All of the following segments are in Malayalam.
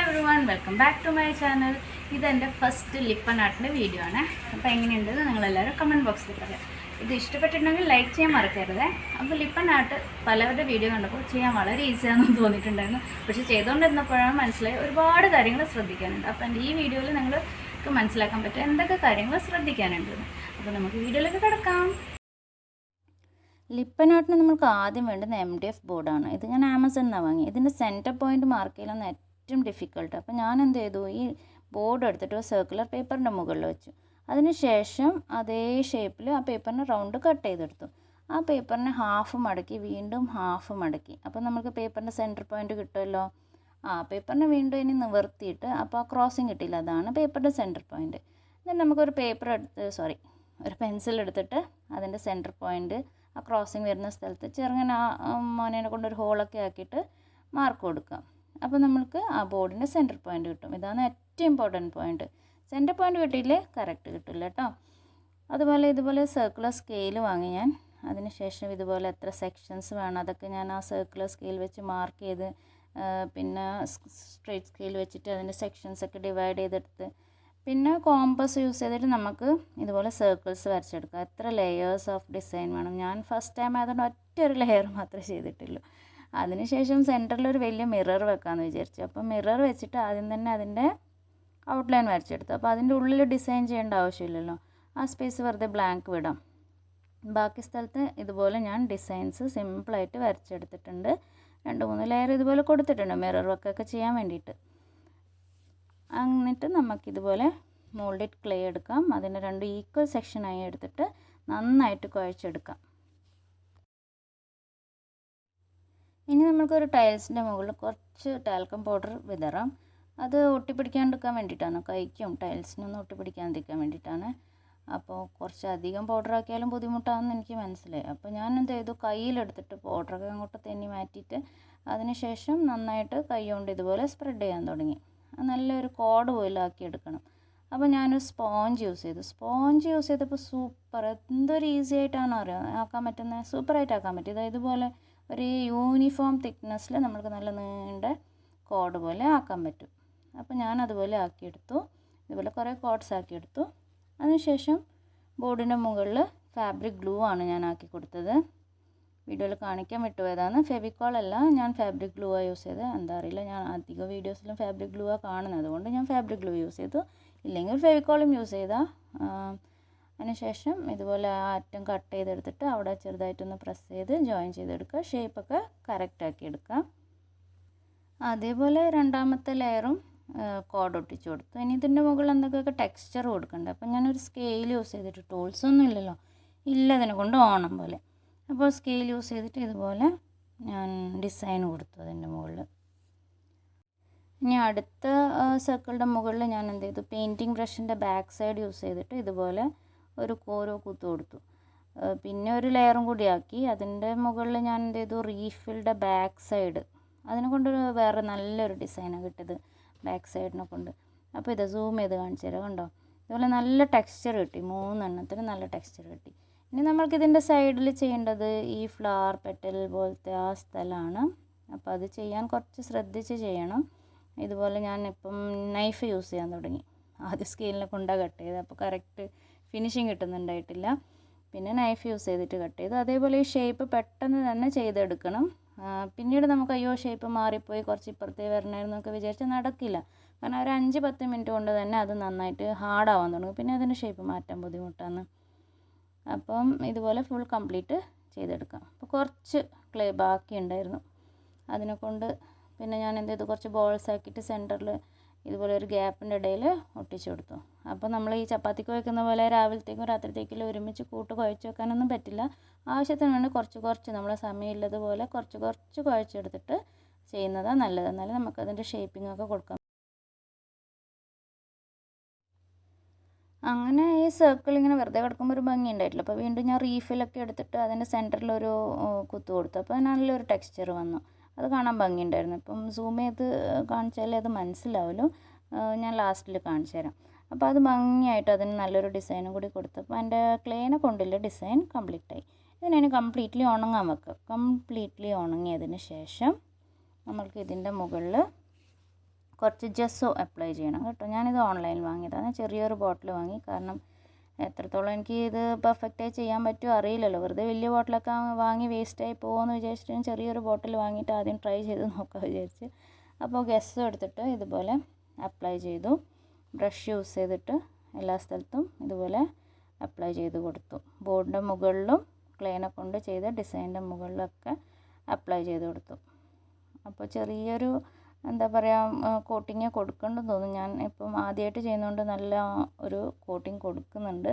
everyone, welcome back to my channel. ഇത് എൻ്റെ ഫസ്റ്റ് ലിപ്പൺ ആർട്ടിൻ്റെ വീഡിയോ ആണ്. അപ്പോൾ എങ്ങനെയുണ്ടെന്ന് നിങ്ങളെല്ലാവരും കമൻറ്റ് ബോക്സിൽ പറയാം. ഇത് ഇഷ്ടപ്പെട്ടിട്ടുണ്ടെങ്കിൽ ലൈക്ക് ചെയ്യാൻ മറക്കരുത്. അപ്പോൾ ലിപ്പൺ ആർട്ട് പലവരുടെ വീഡിയോ കണ്ടപ്പോൾ ചെയ്യാൻ വളരെ ഈസിയാണെന്ന് തോന്നിയിട്ടുണ്ടായിരുന്നു. പക്ഷേ ചെയ്തുകൊണ്ടിരുന്നപ്പോഴാണ് മനസ്സിലായി ഒരുപാട് കാര്യങ്ങൾ ശ്രദ്ധിക്കാനുണ്ട്. അപ്പോൾ എൻ്റെ ഈ വീഡിയോയിൽ നിങ്ങൾക്ക് മനസ്സിലാക്കാൻ പറ്റും എന്തൊക്കെ കാര്യങ്ങൾ ശ്രദ്ധിക്കാനുണ്ടെന്ന്. അപ്പോൾ നമുക്ക് വീഡിയോയിലേക്ക് കിടക്കാം. ലിപ്പൺ ആർട്ടിന് നമുക്ക് ആദ്യം വേണ്ടുന്ന MDF ബോർഡാണ്. ഇത് ഞാൻ ആമസോണിൽ നിന്നാണ് വാങ്ങി. ഇതിൻ്റെ സെൻറ്റർ പോയിൻറ്റ് മാർക്ക് ചെയ്യാൻ ഏറ്റവും ഡിഫിക്കൽട്ട്. അപ്പോൾ ഞാൻ എന്ത് ചെയ്തു, ഈ ബോർഡ് എടുത്തിട്ട് സർക്കുലർ പേപ്പറിൻ്റെ മുകളിൽ വെച്ചു. അതിനുശേഷം അതേ ഷേപ്പിൽ ആ പേപ്പറിന് റൗണ്ട് കട്ട് ചെയ്തെടുത്തു. ആ പേപ്പറിനെ ഹാഫ് മടക്കി വീണ്ടും ഹാഫ് മടക്കി. അപ്പോൾ നമുക്ക് പേപ്പറിൻ്റെ സെൻറ്റർ പോയിൻറ്റ് കിട്ടുമല്ലോ. പേപ്പറിനെ വീണ്ടും ഇനി നിവർത്തിയിട്ട് അപ്പോൾ ആ ക്രോസിങ് കിട്ടിയില്ല. അതാണ് പേപ്പറിൻ്റെ സെൻറ്റർ പോയിൻറ്റ്. എന്നിട്ട് നമുക്കൊരു ഒരു പെൻസിൽ എടുത്തിട്ട് അതിൻ്റെ സെൻറ്റർ പോയിൻറ്റ് ആ ക്രോസിങ് വരുന്ന സ്ഥലത്ത് ചെറുങ്ങനെ മോനേനെ കൊണ്ടൊരു ഹോളൊക്കെ ആക്കിയിട്ട് മാർക്ക് കൊടുക്കാം. അപ്പോൾ നമ്മൾക്ക് ആ ബോർഡിൻ്റെ സെൻറ്റർ പോയിൻറ്റ് കിട്ടും. ഇതാണ് ഏറ്റവും ഇമ്പോർട്ടൻറ്റ് പോയിൻറ്റ്. സെൻറ്റർ പോയിൻറ്റ് കിട്ടിയില്ലേ കറക്റ്റ് കിട്ടില്ല കേട്ടോ. ഇതുപോലെ സർക്കുലർ സ്കെയിൽ വാങ്ങി ഞാൻ. അതിനുശേഷം ഇതുപോലെ എത്ര സെക്ഷൻസ് വേണം അതൊക്കെ ഞാൻ ആ സർക്കുലർ സ്കെയിൽ വെച്ച് മാർക്ക് ചെയ്ത്, പിന്നെ സ്ട്രെയിറ്റ് സ്കെയിൽ വെച്ചിട്ട് അതിൻ്റെ സെക്ഷൻസൊക്കെ ഡിവൈഡ് ചെയ്തെടുത്ത്, പിന്നെ കോമ്പസ് യൂസ് ചെയ്തിട്ട് നമുക്ക് ഇതുപോലെ സർക്കിൾസ് വരച്ചെടുക്കാം. എത്ര ലെയേഴ്സ് ഓഫ് ഡിസൈൻ വേണം. ഞാൻ ഫസ്റ്റ് ടൈം ആയതുകൊണ്ട് ഒറ്റ ഒരു ലെയർ മാത്രമേ ചെയ്തിട്ടുള്ളൂ. അതിനുശേഷം സെൻറ്ററിലൊരു വലിയ മിറർ വെക്കാമെന്ന് വിചാരിച്ചു. അപ്പോൾ മിറർ വെച്ചിട്ട് ആദ്യം തന്നെ അതിൻ്റെ ഔട്ട്ലൈൻ വരച്ചെടുത്തു. അപ്പോൾ അതിൻ്റെ ഉള്ളിൽ ഡിസൈൻ ചെയ്യേണ്ട ആവശ്യമില്ലല്ലോ. ആ സ്പേസ് വെറുതെ ബ്ലാങ്ക് വിടാം. ബാക്കി സ്ഥലത്ത് ഇതുപോലെ ഞാൻ ഡിസൈൻസ് സിമ്പിളായിട്ട് വരച്ചെടുത്തിട്ടുണ്ട്. 2-3 ലെയർ ഇതുപോലെ കൊടുത്തിട്ടുണ്ട് മിറർ വർക്കൊക്കെ ചെയ്യാൻ വേണ്ടിയിട്ട്. എന്നിട്ട് നമുക്കിതുപോലെ മോൾഡഡ് ക്ലേ എടുക്കാം. അതിനെ 2 ഈക്വൽ സെക്ഷനായി എടുത്തിട്ട് നന്നായിട്ട് കുഴച്ചെടുക്കാം. ഇനി നമുക്കൊരു ടൈൽസിൻ്റെ മുകളിൽ കുറച്ച് ടാൽക്കം പൗഡർ വിതറാം. അത് ഒട്ടിപ്പിടിക്കാണ്ടിരിക്കാൻ വേണ്ടിയിട്ടാണ്. കൈക്കും ടൈൽസിനൊന്നും ഒട്ടിപ്പിടിക്കാതിരിക്കാൻ വേണ്ടിയിട്ടാണ്. അപ്പോൾ കുറച്ച് അധികം പൗഡർ ആക്കിയാലും ബുദ്ധിമുട്ടാണെന്ന് എനിക്ക് മനസ്സിലായി. അപ്പോൾ ഞാൻ എന്ത് ചെയ്തു, കയ്യിലെടുത്തിട്ട് പൗഡറൊക്കെ അങ്ങോട്ട് തെന്നി മാറ്റിയിട്ട് അതിനുശേഷം നന്നായിട്ട് കൈ കൊണ്ട് ഇതുപോലെ സ്പ്രെഡ് ചെയ്യാൻ തുടങ്ങി. നല്ലൊരു കോഡ് പോലെ ആക്കിയെടുക്കണം. അപ്പോൾ ഞാനൊരു സ്പോഞ്ച് യൂസ് ചെയ്തു. സ്പോഞ്ച് യൂസ് ചെയ്തപ്പോൾ സൂപ്പർ, എന്തൊരു ഈസി ആയിട്ടാണോ ആക്കാൻ പറ്റുന്നത്. സൂപ്പറായിട്ട് ആക്കാൻ പറ്റും. ഇതുപോലെ ഒരു യൂണിഫോം തിക്നെസ്സിൽ നമുക്ക് നല്ല നീണ്ട കോഡ് പോലെ ആക്കാൻ പറ്റും. അപ്പോൾ ഞാനതുപോലെ ആക്കിയെടുത്തു. ഇതുപോലെ കുറേ കോഡ്സ് ആക്കിയെടുത്തു. അതിനുശേഷം ബോർഡിൻ്റെ മുകളിൽ ഫാബ്രിക് ഗ്ലൂ ആണ് ഞാൻ ആക്കി കൊടുത്തത്. വീഡിയോയിൽ കാണിക്കാൻ വിട്ടുപോയതാണ്. ഫെവിക്കോൾ അല്ല, ഞാൻ ഫാബ്രിക് ഗ്ലൂ ആണ് യൂസ് ചെയ്തത്. എന്താ അറിയില്ല, ഞാൻ അധികം വീഡിയോസിലും ഫാബ്രിക് ഗ്ലൂ ആണ് കാണുന്നത്. അതുകൊണ്ട് ഞാൻ ഫാബ്രിക് ഗ്ലൂ യൂസ് ചെയ്തു. ഇല്ലെങ്കിൽ ഫെവിക്കോളും യൂസ് ചെയ്താൽ. അതിനുശേഷം ഇതുപോലെ ആ അറ്റം കട്ട് ചെയ്തെടുത്തിട്ട് അവിടെ ചെറുതായിട്ടൊന്ന് പ്രസ് ചെയ്ത് ജോയിൻ ചെയ്തെടുക്കുക. ഷേപ്പൊക്കെ കറക്റ്റാക്കി എടുക്കുക. അതേപോലെ രണ്ടാമത്തെ ലെയറും കോഡ് ഒട്ടിച്ച് കൊടുത്തു. ഇനി ഇതിൻ്റെ മുകളിൽ എന്തൊക്കെയൊക്കെ ടെക്സ്ചർ കൊടുക്കണ്ടേ. അപ്പോൾ ഞാനൊരു സ്കെയിൽ യൂസ് ചെയ്തിട്ട്, ടൂൾസൊന്നും ഇല്ലല്ലോ, ഇല്ലതിനെ കൊണ്ട് ഓണം പോലെ. അപ്പോൾ സ്കെയിൽ യൂസ് ചെയ്തിട്ട് ഇതുപോലെ ഞാൻ ഡിസൈൻ കൊടുത്തു അതിൻ്റെ മുകളിൽ. ഇനി അടുത്ത സർക്കിളിൻ്റെ മുകളിൽ ഞാൻ എന്ത് ചെയ്തു, പെയിൻറ്റിങ് ബ്രഷിൻ്റെ ബാക്ക് സൈഡ് യൂസ് ചെയ്തിട്ട് ഇതുപോലെ ഒരു കോരോ കുത്തു കൊടുത്തു. പിന്നെ ഒരു ലെയറും കൂടി ആക്കി. അതിൻ്റെ മുകളിൽ ഞാൻ എന്ത് ചെയ്തു, റീഫിൽഡ് ബാക്ക് സൈഡ്, അതിനെ കൊണ്ട് വേറെ നല്ലൊരു ഡിസൈനാണ് കിട്ടിയത് ബാക്ക് സൈഡിനെ കൊണ്ട്. അപ്പോൾ ഇത് സൂം ചെയ്ത് കാണിച്ചു തരാം. കണ്ടോ, ഇതുപോലെ നല്ല ടെക്സ്ചർ കിട്ടി. 3 എണ്ണത്തിന് നല്ല ടെക്സ്ചർ കിട്ടി. ഇനി നമ്മൾക്കിതിൻ്റെ സൈഡിൽ ചെയ്യേണ്ടത് ഈ ഫ്ലവർ പെറ്റൽ പോലത്തെ ആ സ്ഥലമാണ്. അപ്പോൾ അത് ചെയ്യാൻ കുറച്ച് ശ്രദ്ധിച്ച് ചെയ്യണം. ഇതുപോലെ ഞാൻ ഇപ്പം നൈഫ് യൂസ് ചെയ്യാൻ തുടങ്ങി. ആദ്യം സ്കെയിലിനെ കൊണ്ടാണ് കട്ട് ചെയ്തത്. അപ്പോൾ കറക്റ്റ് ഫിനിഷിങ് കിട്ടുന്നുണ്ടായിട്ടില്ല. പിന്നെ നൈഫ് യൂസ് ചെയ്തിട്ട് കട്ട് ചെയ്തു. അതേപോലെ ഈ ഷേപ്പ് പെട്ടെന്ന് തന്നെ ചെയ്തെടുക്കണം. പിന്നീട് നമുക്ക് അയ്യോ ഷേപ്പ് മാറിപ്പോയി കുറച്ച് ഇപ്പുറത്തേ വരണമായിരുന്നു എന്നൊക്കെ വിചാരിച്ചാൽ നടക്കില്ല. കാരണം ഒരു 5-10 മിനിറ്റ് കൊണ്ട് തന്നെ അത് നന്നായിട്ട് ഹാർഡാവാൻ തുടങ്ങും. പിന്നെ അതിന് ഷേപ്പ് മാറ്റാൻ ബുദ്ധിമുട്ടാണ്. അപ്പം ഇതുപോലെ ഫുൾ കംപ്ലീറ്റ് ചെയ്തെടുക്കാം. അപ്പോൾ കുറച്ച് ക്ലേ ബാക്കി ഉണ്ടായിരുന്നു. അതിനെക്കൊണ്ട് പിന്നെ ഞാൻ എന്ത് ചെയ്തു, കുറച്ച് ബോൾസ് ആക്കിയിട്ട് സെൻറ്ററിൽ ഇതുപോലെ ഒരു ഗ്യാപ്പിൻ്റെ ഇടയിൽ ഒട്ടിച്ചു കൊടുത്തു. അപ്പോൾ നമ്മൾ ഈ ചപ്പാത്തിക്ക് വയ്ക്കുന്ന പോലെ രാവിലത്തേക്കും രാത്രിത്തേക്കും ഒരുമിച്ച് കുഴച്ച് വെക്കാനൊന്നും പറ്റില്ല. ആവശ്യത്തിന് വേണ്ടി കുറച്ച് നമ്മൾ സമയമില്ലതുപോലെ കുറച്ച് കുഴച്ചെടുത്തിട്ട് ചെയ്യുന്നതാണ് നല്ലത്. എന്നാലും നമുക്കതിൻ്റെ ഷേപ്പിങ്ങൊക്കെ കൊടുക്കാം. അങ്ങനെ ഈ സർക്കിൾ ഇങ്ങനെ വെറുതെ കിടക്കുമ്പോൾ ഒരു ഭംഗി ഉണ്ടായിട്ടില്ല. അപ്പോൾ വീണ്ടും ഞാൻ റീഫിലൊക്കെ എടുത്തിട്ട് അതിൻ്റെ സെൻറ്ററിലൊരു കുത്തു കൊടുത്തു. അപ്പോൾ നല്ലൊരു ടെക്സ്ചർ വന്നു. അത് കാണാൻ ഭംഗിയുണ്ടായിരുന്നു. ഇപ്പം സൂം ചെയ്ത് കാണിച്ചാലേ അത് മനസ്സിലാവുമല്ലോ. ഞാൻ ലാസ്റ്റിൽ കാണിച്ചു തരാം. അപ്പോൾ അത് ഭംഗിയായിട്ട് അതിന് നല്ലൊരു ഡിസൈനും കൂടി കൊടുത്തപ്പോൾ എൻ്റെ ക്ലേനെ കൊണ്ടുള്ള ഡിസൈൻ കംപ്ലീറ്റായി. ഇതിനെ കംപ്ലീറ്റ്ലി ഉണങ്ങാൻ വെക്കുക. കംപ്ലീറ്റ്ലി ഉണങ്ങിയതിന് ശേഷം നമ്മൾക്ക് ഇതിൻ്റെ മുകളിൽ കുറച്ച് ജെസ്സോ അപ്ലൈ ചെയ്യണം കേട്ടോ. ഞാനിത് ഓൺലൈനിൽ വാങ്ങിയതാണ്, ചെറിയൊരു ബോട്ടിൽ വാങ്ങി. കാരണം എത്രത്തോളം എനിക്ക് ഇത് പെർഫെക്റ്റായി ചെയ്യാൻ പറ്റുമോ അറിയില്ലല്ലോ, വെറുതെ വലിയ ബോട്ടിലൊക്കെ വാങ്ങി വേസ്റ്റായി പോകുമെന്ന് വിചാരിച്ചിട്ട് ഞാൻ ചെറിയൊരു ബോട്ടിൽ വാങ്ങിയിട്ട് ആദ്യം ട്രൈ ചെയ്ത് നോക്കാൻ വിചാരിച്ച്. അപ്പോൾ ഗെസ്സോ എടുത്തിട്ട് ഇതുപോലെ അപ്ലൈ ചെയ്തു. ബ്രഷ് യൂസ് ചെയ്തിട്ട് എല്ലാ സ്ഥലത്തും ഇതുപോലെ അപ്ലൈ ചെയ്ത് കൊടുത്തു. ബോർഡിൻ്റെ മുകളിലും ക്ലേനെ കൊണ്ട് ചെയ്ത ഡിസൈനിൻ്റെ മുകളിലൊക്കെ അപ്ലൈ ചെയ്ത് കൊടുത്തു. അപ്പോൾ ചെറിയൊരു എന്താ പറയുക കോട്ടിങ് കൊടുക്കേണ്ടെന്ന് തോന്നുന്നു. ഞാൻ ഇപ്പം ആദ്യമായിട്ട് ചെയ്യുന്നതുകൊണ്ട് നല്ല ഒരു കോട്ടിങ് കൊടുക്കുന്നുണ്ട്.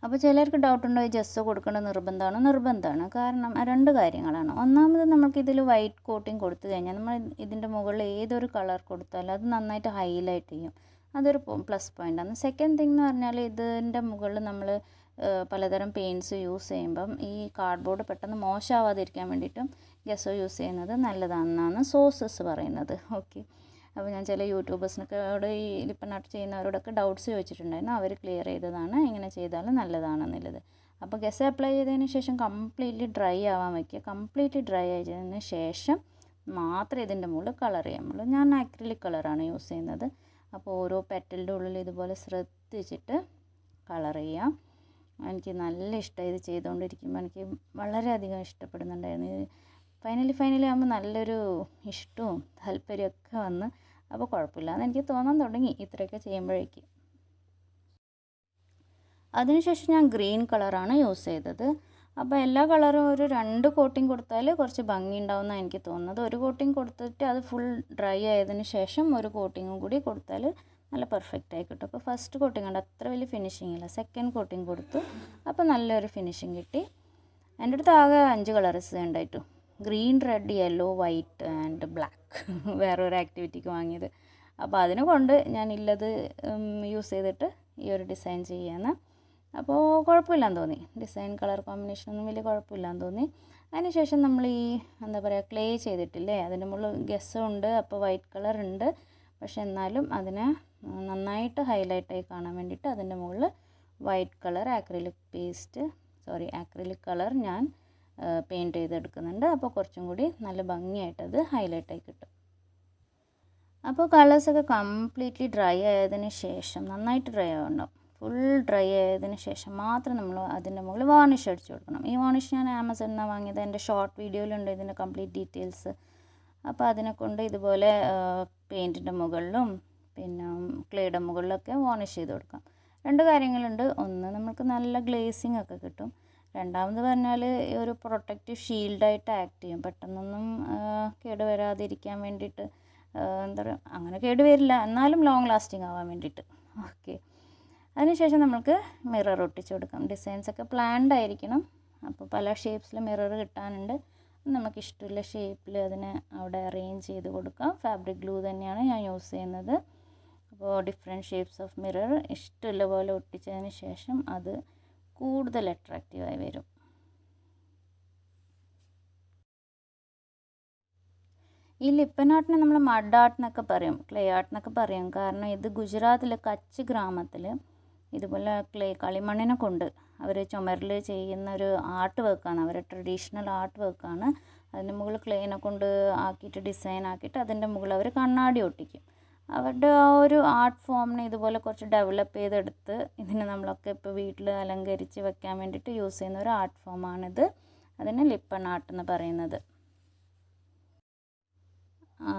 അപ്പോൾ ചിലർക്ക് ഡൗട്ടുണ്ടോ ഈ ജെസ്സോ കൊടുക്കേണ്ട നിർബന്ധമാണ്. കാരണം രണ്ട് കാര്യങ്ങളാണ്. ഒന്നാമത് നമുക്കിതിൽ വൈറ്റ് കോട്ടിങ് കൊടുത്തു കഴിഞ്ഞാൽ നമ്മൾ ഇതിൻ്റെ മുകളിൽ ഏതൊരു കളർ കൊടുത്താലും അത് നന്നായിട്ട് ഹൈലൈറ്റ് ചെയ്യും. അതൊരു പ്ലസ് പോയിൻ്റാണ്. സെക്കൻഡ് തിങ് എന്ന് പറഞ്ഞാൽ ഇതിൻ്റെ മുകളിൽ നമ്മൾ പലതരം പെയിൻറ്റ്സ് യൂസ് ചെയ്യുമ്പം ഈ കാർഡ്ബോർഡ് പെട്ടെന്ന് മോശമാവാതിരിക്കാൻ വേണ്ടിയിട്ടും ഗെസ്സോ യൂസ് ചെയ്യുന്നത് നല്ലതാണെന്നാണ് സോഴ്സസ് പറയുന്നത്. ഓക്കെ, അപ്പോൾ ഞാൻ ചില യൂട്യൂബേഴ്സിനോട് ഈ ലിപ്പൺ ആർട്ട് ചെയ്യുന്നവരോടൊക്കെ ഡൗട്ട്സ് ചോദിച്ചിട്ടുണ്ടായിരുന്നു. അവർ ക്ലിയർ ചെയ്തതാണ് ഇങ്ങനെ ചെയ്താൽ നല്ലതാണെന്നുള്ളത്. അപ്പോൾ ഗെസ്സോ അപ്ലൈ ചെയ്തതിന് ശേഷം കംപ്ലീറ്റ്ലി ഡ്രൈ ആവാൻ വയ്ക്കുക. കംപ്ലീറ്റ്ലി ഡ്രൈ ആയതിന് ശേഷം മാത്രം ഇതിൻ്റെ മുകളിൽ കളർ ചെയ്യാൻ. ഞാൻ അക്രിലിക് കളറാണ് യൂസ് ചെയ്യുന്നത്. അപ്പോൾ ഓരോ പെറ്റലിൻ്റെ ഉള്ളിൽ ഇതുപോലെ ശ്രദ്ധിച്ചിട്ട് കളർ ചെയ്യാം. എനിക്ക് നല്ല ഇഷ്ടമായി ഇത് ചെയ്തുകൊണ്ടിരിക്കുമ്പോൾ, എനിക്ക് വളരെയധികം ഇഷ്ടപ്പെടുന്നുണ്ടായിരുന്നു. ഫൈനലി ആകുമ്പോൾ നല്ലൊരു ഇഷ്ടവും താല്പര്യമൊക്കെ വന്ന്, അപ്പോൾ കുഴപ്പമില്ലാന്ന് എനിക്ക് തോന്നാൻ തുടങ്ങി ഇത്രയൊക്കെ ചെയ്യുമ്പോഴേക്ക്. അതിനുശേഷം ഞാൻ ഗ്രീൻ കളറാണ് യൂസ് ചെയ്തത്. അപ്പോൾ എല്ലാ കളറും ഒരു 2 കോട്ടിങ് കൊടുത്താൽ കുറച്ച് ഭംഗി ഉണ്ടാവുമെന്നാണ് എനിക്ക് തോന്നുന്നത്. ഒരു കോട്ടിങ് കൊടുത്തിട്ട് അത് ഫുൾ ഡ്രൈ ആയതിന് ശേഷം ഒരു കോട്ടിങ്ങും കൂടി കൊടുത്താൽ നല്ല പെർഫെക്റ്റ് ആയി കിട്ടും. അപ്പോൾ ഫസ്റ്റ് കോട്ടിങ് ഉണ്ട്, അത്ര വലിയ ഫിനിഷിംഗ് ഇല്ല. സെക്കൻഡ് കോട്ടിങ് കൊടുത്തു, അപ്പോൾ നല്ലൊരു ഫിനിഷിങ് കിട്ടി. എൻ്റെ അടുത്ത് ആകെ 5 കളേഴ്സ് ഉണ്ടായിട്ടു. Green, red, yellow, white and black. വേറൊരു ആക്ടിവിറ്റിക്ക് വാങ്ങിയത്. അപ്പോൾ അതിനെ കൊണ്ട് ഞാൻ ഇല്ലത് യൂസ് ചെയ്തിട്ട് ഈ ഒരു ഡിസൈൻ ചെയ്യാമെന്ന്. അപ്പോൾ കുഴപ്പമില്ലാന്ന് തോന്നി. ഡിസൈൻ കളർ കോമ്പിനേഷനൊന്നും വലിയ കുഴപ്പമില്ലാന്ന് തോന്നി. അതിനുശേഷം നമ്മൾ ഈ എന്താ പറയുക ക്ലേ ചെയ്തിട്ടില്ലേ, അതിൻ്റെ മുകളിൽ ഗെസ്സോ ഉണ്ട്. അപ്പോൾ വൈറ്റ് കളർ ഉണ്ട്, പക്ഷെ എന്നാലും അതിനെ നന്നായിട്ട് ഹൈലൈറ്റായി കാണാൻ വേണ്ടിയിട്ട് അതിൻ്റെ മുകളിൽ വൈറ്റ് കളർ ആക്രിലിക് കളർ ഞാൻ പെയിൻറ്റ് ചെയ്തെടുക്കുന്നുണ്ട്. അപ്പോൾ കുറച്ചും കൂടി നല്ല ഭംഗിയായിട്ടത് ഹൈലൈറ്റായി കിട്ടും. അപ്പോൾ കളേഴ്സൊക്കെ കംപ്ലീറ്റ്ലി ഡ്രൈ ആയതിന് ശേഷം, നന്നായിട്ട് ഡ്രൈ ആവണം, ഫുൾ ഡ്രൈ ആയതിന് ശേഷം മാത്രം നമ്മൾ അതിൻ്റെ മുകളിൽ വാർണിഷ് അടിച്ചു കൊടുക്കണം. ഈ വാർണിഷ് ഞാൻ ആമസോണിൽ നിന്നാണ് വാങ്ങിയത്. എൻ്റെ ഷോർട്ട് വീഡിയോയിലുണ്ട് ഇതിൻ്റെ കംപ്ലീറ്റ് ഡീറ്റെയിൽസ്. അപ്പോൾ അതിനെ കൊണ്ട് ഇതുപോലെ പെയിൻറ്റിൻ്റെ മുകളിലും പിന്നെ ക്ലേയുടെ മുകളിലൊക്കെ വാർണിഷ് ചെയ്ത് കൊടുക്കാം. 2 കാര്യങ്ങളുണ്ട്. ഒന്ന്, നമുക്ക് നല്ല ഗ്ലേസിങ് ഒക്കെ കിട്ടും. രണ്ടാമത് പറഞ്ഞാൽ ഒരു പ്രൊട്ടക്റ്റീവ് ഷീൽഡായിട്ട് ആക്ട് ചെയ്യും. പെട്ടെന്നൊന്നും കേട് വരാതിരിക്കാൻ വേണ്ടിയിട്ട്, എന്താ പറയുക, അങ്ങനെ കേട് വരില്ല എന്നാലും ലോങ് ലാസ്റ്റിംഗ് ആവാൻ വേണ്ടിയിട്ട്. ഓക്കെ, അതിനുശേഷം നമുക്ക് മിറർ ഒട്ടിച്ച് കൊടുക്കാം. ഡിസൈൻസൊക്കെ പ്ലാൻഡ് ആയിരിക്കണം. അപ്പോൾ പല ഷേപ്സിൽ മിറർ കിട്ടാനുണ്ട്. നമുക്ക് ഇഷ്ടമുള്ള ഷേപ്പിൽ അതിനെ അവിടെ അറേഞ്ച് ചെയ്ത് കൊടുക്കാം. ഫാബ്രിക് ഗ്ലൂ തന്നെയാണ് ഞാൻ യൂസ് ചെയ്യുന്നത്. അപ്പോൾ ഡിഫറെൻറ്റ് ഷേപ്സ് ഓഫ് മിറർ ഇഷ്ടമുള്ള പോലെ ഒട്ടിച്ചതിന് ശേഷം അത് കൂടുതൽ അട്രാക്റ്റീവായി വരും. ഈ ലിപ്പൺ ആർട്ടിനെ നമ്മൾ മഡ് ആർട്ട് എന്നൊക്കെ പറയും, ക്ലേ ആർട്ട് എന്നൊക്കെ പറയും. കാരണം ഇത് ഗുജറാത്തിലെ കച്ച് ഗ്രാമത്തിൽ ഇതുപോലെ കളിമണ്ണിനെ കൊണ്ട് അവർ ചുമരിൽ ചെയ്യുന്ന ഒരു ആർട്ട് വർക്കാണ്, അവരുടെ ട്രഡീഷണൽ ആർട്ട് വർക്കാണ്. അതിൻ്റെ മുകളിൽ ക്ലേനെ കൊണ്ട് ആക്കിയിട്ട് ഡിസൈൻ ആക്കിയിട്ട് അതിൻ്റെ മുകളിൽ അവർ കണ്ണാടി ഒട്ടിക്കും. അവരുടെ ആ ഒരു ആർട്ട് ഫോമിനെ ഇതുപോലെ കുറച്ച് ഡെവലപ്പ് ചെയ്തെടുത്ത് ഇതിനെ നമ്മളൊക്കെ ഇപ്പോൾ വീട്ടിൽ അലങ്കരിച്ച് വെക്കാൻ വേണ്ടിയിട്ട് യൂസ് ചെയ്യുന്ന ഒരു ആർട്ട് ഫോമാണിത്. അതിന് ലിപ്പൺ ആർട്ട് എന്ന് പറയുന്നത്.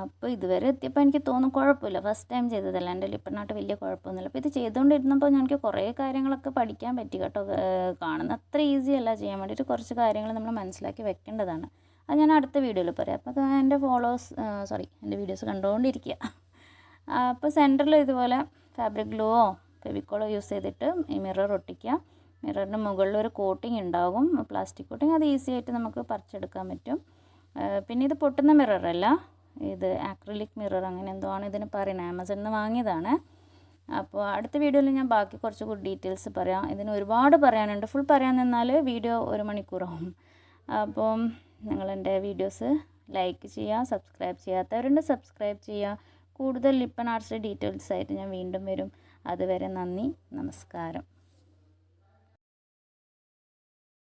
അപ്പോൾ ഇതുവരെ എത്തിയപ്പോൾ എനിക്ക് തോന്നുന്നു കുഴപ്പമില്ല, ഫസ്റ്റ് ടൈം ചെയ്തതല്ല, എൻ്റെ ലിപ്പൺ ആർട്ട് വലിയ കുഴപ്പമൊന്നുമില്ല. അപ്പോൾ ഇത് ചെയ്തുകൊണ്ടിരുന്നപ്പോൾ എനിക്ക് കുറേ കാര്യങ്ങളൊക്കെ പഠിക്കാൻ പറ്റി കേട്ടോ. കാണുന്ന അത്ര ഈസി അല്ല, ചെയ്യാൻ വേണ്ടിയിട്ട് കുറച്ച് കാര്യങ്ങൾ നമ്മൾ മനസ്സിലാക്കി വെക്കേണ്ടതാണ്. അത് ഞാൻ അടുത്ത വീഡിയോയിൽ പറയാം. അപ്പോൾ എൻ്റെ എൻ്റെ വീഡിയോസ് കണ്ടുകൊണ്ടിരിക്കുക. അപ്പോൾ സെൻറ്ററിൽ ഇതുപോലെ ഫാബ്രിക് ഗ്ലൂവോ ഫെവിക്കോളോ യൂസ് ചെയ്തിട്ട് ഈ മിറർ ഒട്ടിക്കുക. മിററിന് മുകളിൽ ഒരു കോട്ടിങ് ഉണ്ടാകും, പ്ലാസ്റ്റിക് കോട്ടിങ്. അത് ഈസി ആയിട്ട് നമുക്ക് പറിച്ചെടുക്കാൻ പറ്റും. പിന്നെ ഇത് പൊട്ടുന്ന മിററല്ല, ഇത് ആക്രിലിക് മിറർ അങ്ങനെ എന്തോ ആണ് ഇതിന് പറയുന്നത്. ആമസോണിൽ നിന്ന് വാങ്ങിയതാണ്. അപ്പോൾ അടുത്ത വീഡിയോയിൽ ഞാൻ ബാക്കി കുറച്ച് കൂടി ഡീറ്റെയിൽസ് പറയാം. ഇതിന് ഒരുപാട് പറയാനുണ്ട്. ഫുൾ പറയാൻ നിന്നാൽ വീഡിയോ 1 മണിക്കൂറാവും. അപ്പം നിങ്ങളെൻ്റെ വീഡിയോസ് ലൈക്ക് ചെയ്യുക, സബ്സ്ക്രൈബ് ചെയ്യാത്തവരുണ്ട് സബ്സ്ക്രൈബ് ചെയ്യുക. കൂടുതൽ ലിപ്പൺ ആർട്സ് ഡീറ്റെയിൽസ് ആയിട്ട് ഞാൻ വീണ്ടും വരും. അതുവരെ നന്ദി, നമസ്കാരം.